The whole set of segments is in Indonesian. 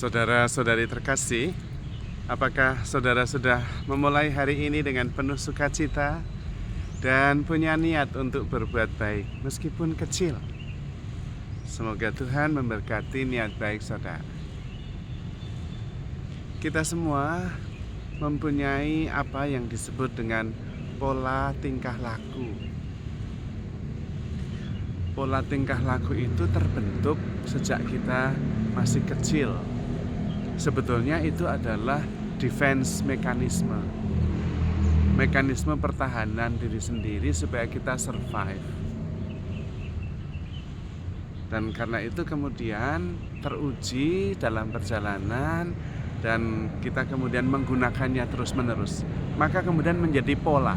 Saudara-saudari terkasih, apakah saudara sudah memulai hari ini dengan penuh sukacita dan punya niat untuk berbuat baik meskipun kecil? Semoga Tuhan memberkati niat baik saudara. Kita semua mempunyai apa yang disebut dengan pola tingkah laku. Pola tingkah laku itu terbentuk sejak kita masih kecil. Sebetulnya itu adalah defense mekanisme pertahanan diri sendiri supaya kita survive. Dan karena itu kemudian teruji dalam perjalanan dan kita kemudian menggunakannya terus-menerus, maka kemudian menjadi pola.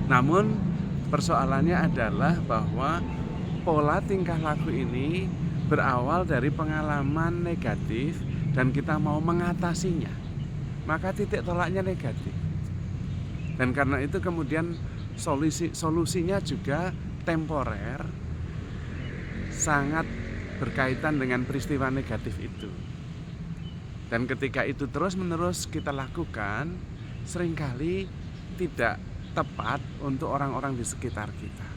Namun persoalannya adalah bahwa pola tingkah laku ini berawal dari pengalaman negatif dan kita mau mengatasinya, maka titik tolaknya negatif. Dan karena itu kemudian solusinya juga temporer, sangat berkaitan dengan peristiwa negatif itu. Dan ketika itu terus-menerus kita lakukan, seringkali tidak tepat untuk orang-orang di sekitar kita.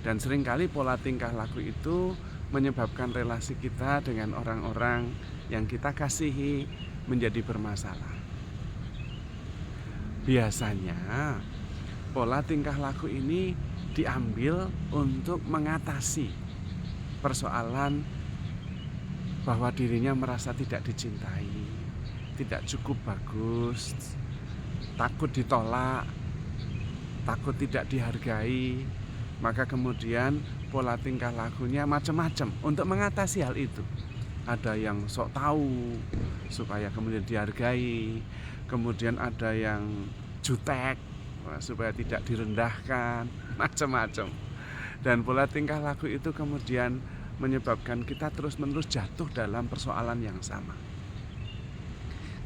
Dan seringkali pola tingkah laku itu menyebabkan relasi kita dengan orang-orang yang kita kasihi menjadi bermasalah. Biasanya pola tingkah laku ini diambil untuk mengatasi persoalan bahwa dirinya merasa tidak dicintai, tidak cukup bagus, takut ditolak, takut tidak dihargai. Maka kemudian pola tingkah lakunya macam-macam untuk mengatasi hal itu. Ada yang sok tahu supaya kemudian dihargai, kemudian ada yang jutek supaya tidak direndahkan, macam-macam. Dan pola tingkah laku itu kemudian menyebabkan kita terus-menerus jatuh dalam persoalan yang sama.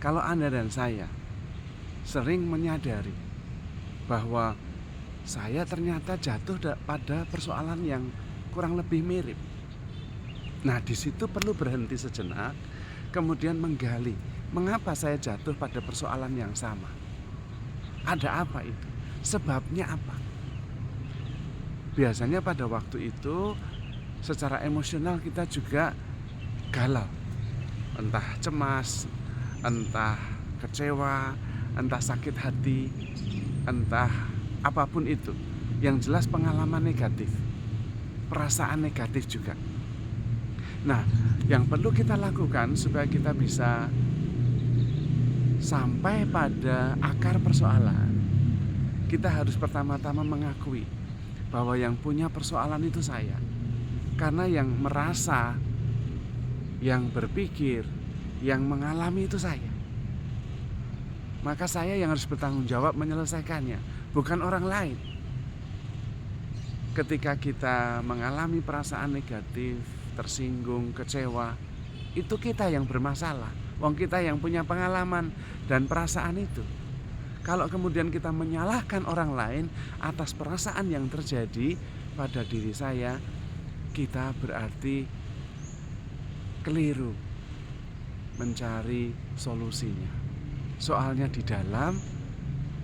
Kalau Anda dan saya sering menyadari bahwa saya ternyata jatuh pada persoalan yang kurang lebih mirip. Nah, di situ perlu berhenti sejenak, kemudian menggali, mengapa saya jatuh pada persoalan yang sama? Ada apa itu? Sebabnya apa? Biasanya pada waktu itu, secara emosional kita juga galau. Entah cemas, entah kecewa, entah sakit hati, entah apapun itu, yang jelas pengalaman negatif, perasaan negatif juga. Nah, yang perlu kita lakukan supaya kita bisa sampai pada akar persoalan, kita harus pertama-tama mengakui bahwa yang punya persoalan itu saya. Karena yang merasa, yang berpikir, yang mengalami itu saya. Maka saya yang harus bertanggung jawab menyelesaikannya, bukan orang lain. Ketika kita mengalami perasaan negatif, tersinggung, kecewa, itu kita yang bermasalah. Wong kita yang punya pengalaman dan perasaan itu. Kalau kemudian kita menyalahkan orang lain atas perasaan yang terjadi pada diri saya, kita berarti keliru mencari solusinya. Soalnya di dalam,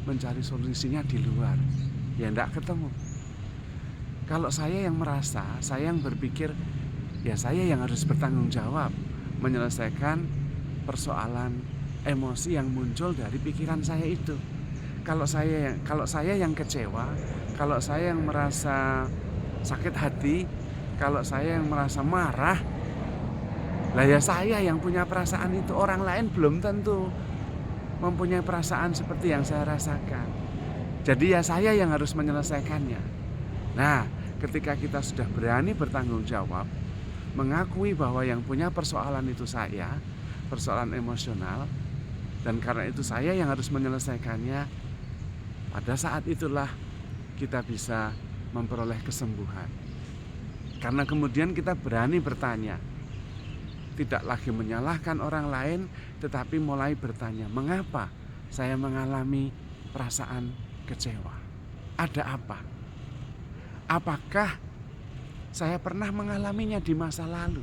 mencari solusinya di luar, ya enggak ketemu. Kalau saya yang merasa, saya yang berpikir, ya saya yang harus bertanggung jawab menyelesaikan persoalan emosi yang muncul dari pikiran saya itu. Kalau saya yang kecewa, kalau saya yang merasa sakit hati, kalau saya yang merasa marah, lah ya saya yang punya perasaan itu. Orang lain belum tentu mempunyai perasaan seperti yang saya rasakan. Jadi ya saya yang harus menyelesaikannya. Nah, ketika kita sudah berani bertanggung jawab, mengakui bahwa yang punya persoalan itu saya, persoalan emosional, dan karena itu saya yang harus menyelesaikannya, pada saat itulah kita bisa memperoleh kesembuhan. Karena kemudian kita berani bertanya, tidak lagi menyalahkan orang lain, tetapi mulai bertanya, mengapa saya mengalami perasaan kecewa? Ada apa? Apakah saya pernah mengalaminya di masa lalu?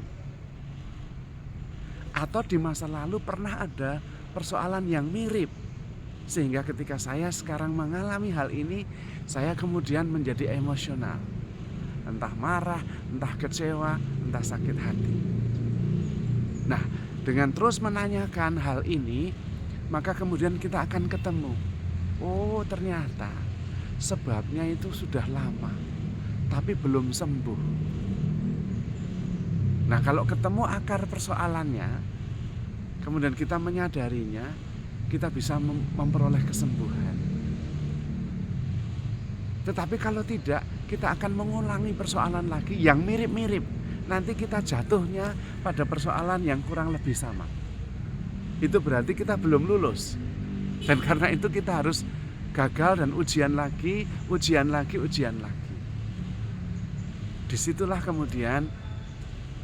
Atau di masa lalu pernah ada persoalan yang mirip, sehingga ketika saya sekarang mengalami hal ini, saya kemudian menjadi emosional. Entah marah, entah kecewa, entah sakit hati. Nah, dengan terus menanyakan hal ini, maka kemudian kita akan ketemu. Oh, ternyata sebabnya itu sudah lama, tapi belum sembuh. Nah, kalau ketemu akar persoalannya, kemudian kita menyadarinya, kita bisa memperoleh kesembuhan. Tetapi kalau tidak, kita akan mengulangi persoalan lagi yang mirip-mirip. Nanti kita jatuhnya pada persoalan yang kurang lebih sama. Itu berarti kita belum lulus. Dan karena itu kita harus gagal dan ujian lagi, ujian lagi, ujian lagi. Disitulah kemudian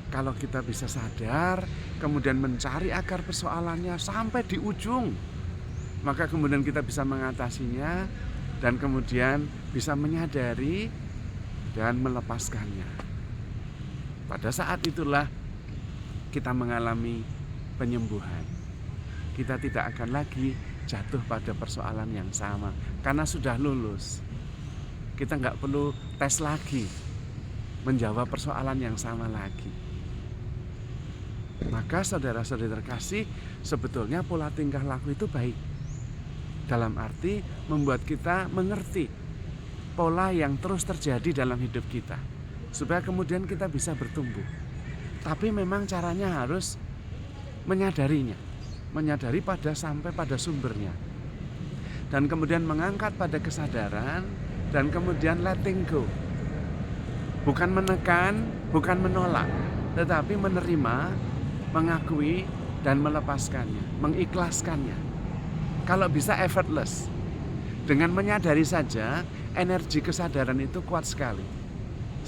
kalau kita bisa sadar, kemudian mencari akar persoalannya sampai di ujung, maka kemudian kita bisa mengatasinya dan kemudian bisa menyadari dan melepaskannya. Pada saat itulah kita mengalami penyembuhan. Kita tidak akan lagi jatuh pada persoalan yang sama karena sudah lulus. Kita nggak perlu tes lagi menjawab persoalan yang sama lagi. Maka saudara-saudari terkasih, sebetulnya pola tingkah laku itu baik. Dalam arti membuat kita mengerti pola yang terus terjadi dalam hidup kita, supaya kemudian kita bisa bertumbuh. Tapi memang caranya harus menyadarinya, menyadari sampai pada sumbernya. Dan kemudian mengangkat pada kesadaran dan kemudian letting go. Bukan menekan, bukan menolak, tetapi menerima, mengakui dan melepaskannya, mengikhlaskannya. Kalau bisa effortless. Dengan menyadari saja, energi kesadaran itu kuat sekali.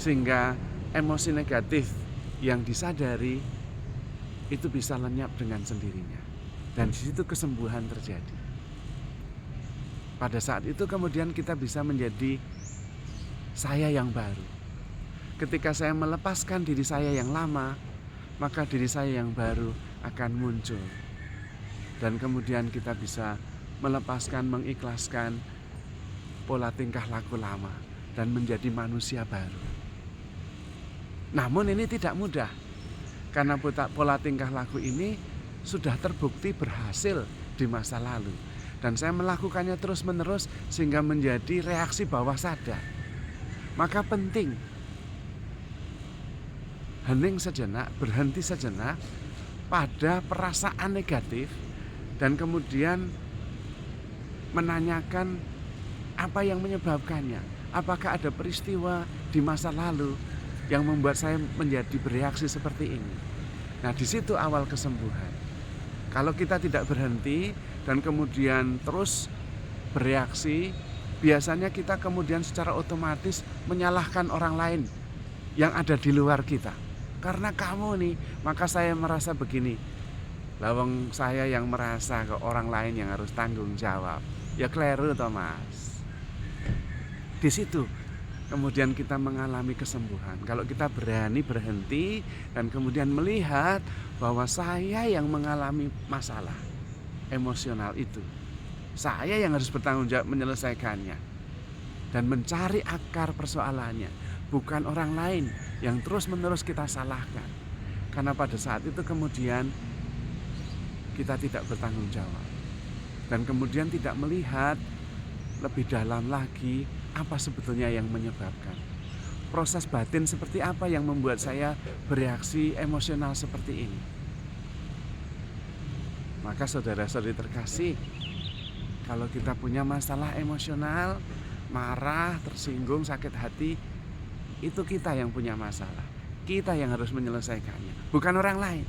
Sehingga emosi negatif yang disadari itu bisa lenyap dengan sendirinya. Dan di situ kesembuhan terjadi. Pada saat itu kemudian kita bisa menjadi saya yang baru. Ketika saya melepaskan diri saya yang lama, maka diri saya yang baru akan muncul. Dan kemudian kita bisa melepaskan, mengikhlaskan pola tingkah laku lama dan menjadi manusia baru. Namun ini tidak mudah, karena pola tingkah laku ini sudah terbukti berhasil di masa lalu. Dan saya melakukannya terus-menerus sehingga menjadi reaksi bawah sadar. Maka penting hening sejenak, berhenti sejenak pada perasaan negatif dan kemudian menanyakan apa yang menyebabkannya. Apakah ada peristiwa di masa lalu yang membuat saya menjadi bereaksi seperti ini? Nah, di situ awal kesembuhan. Kalau kita tidak berhenti dan kemudian terus bereaksi, biasanya kita kemudian secara otomatis menyalahkan orang lain yang ada di luar kita. Karena kamu nih, maka saya merasa begini. Lawang saya yang merasa ke orang lain yang harus tanggung jawab. Ya kleru toh Mas. Di situ kemudian kita mengalami kesembuhan. Kalau kita berani berhenti dan kemudian melihat bahwa saya yang mengalami masalah emosional itu. Saya yang harus bertanggung jawab menyelesaikannya. Dan mencari akar persoalannya. Bukan orang lain yang terus-menerus kita salahkan. Karena pada saat itu kemudian kita tidak bertanggung jawab. Dan kemudian tidak melihat lebih dalam lagi apa sebetulnya yang menyebabkan. Proses batin seperti apa yang membuat saya bereaksi emosional seperti ini. Maka saudara-saudari terkasih, kalau kita punya masalah emosional, marah, tersinggung, sakit hati, itu kita yang punya masalah. Kita yang harus menyelesaikannya, bukan orang lain.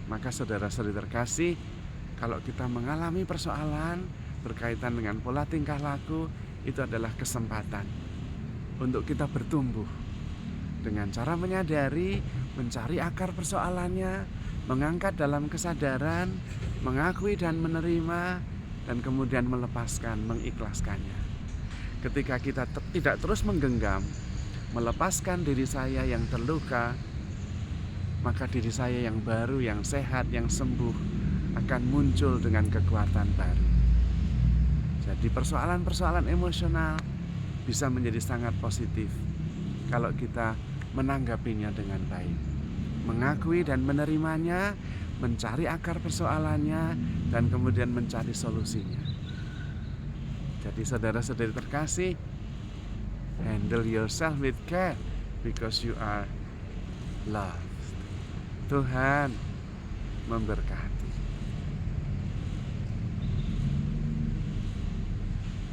Maka saudara-saudari terkasih, kalau kita mengalami persoalan berkaitan dengan pola tingkah laku, itu adalah kesempatan untuk kita bertumbuh dengan cara menyadari, mencari akar persoalannya, mengangkat dalam kesadaran, mengakui dan menerima, dan kemudian melepaskan, mengikhlaskannya. Ketika kita tidak terus menggenggam, melepaskan diri saya yang terluka, maka diri saya yang baru, yang sehat, yang sembuh akan muncul dengan kekuatan baru. Jadi persoalan-persoalan emosional bisa menjadi sangat positif kalau kita menanggapinya dengan baik, mengakui dan menerimanya, mencari akar persoalannya, dan kemudian mencari solusinya. Jadi saudara-saudari terkasih, handle yourself with care because you are loved. Tuhan memberkati.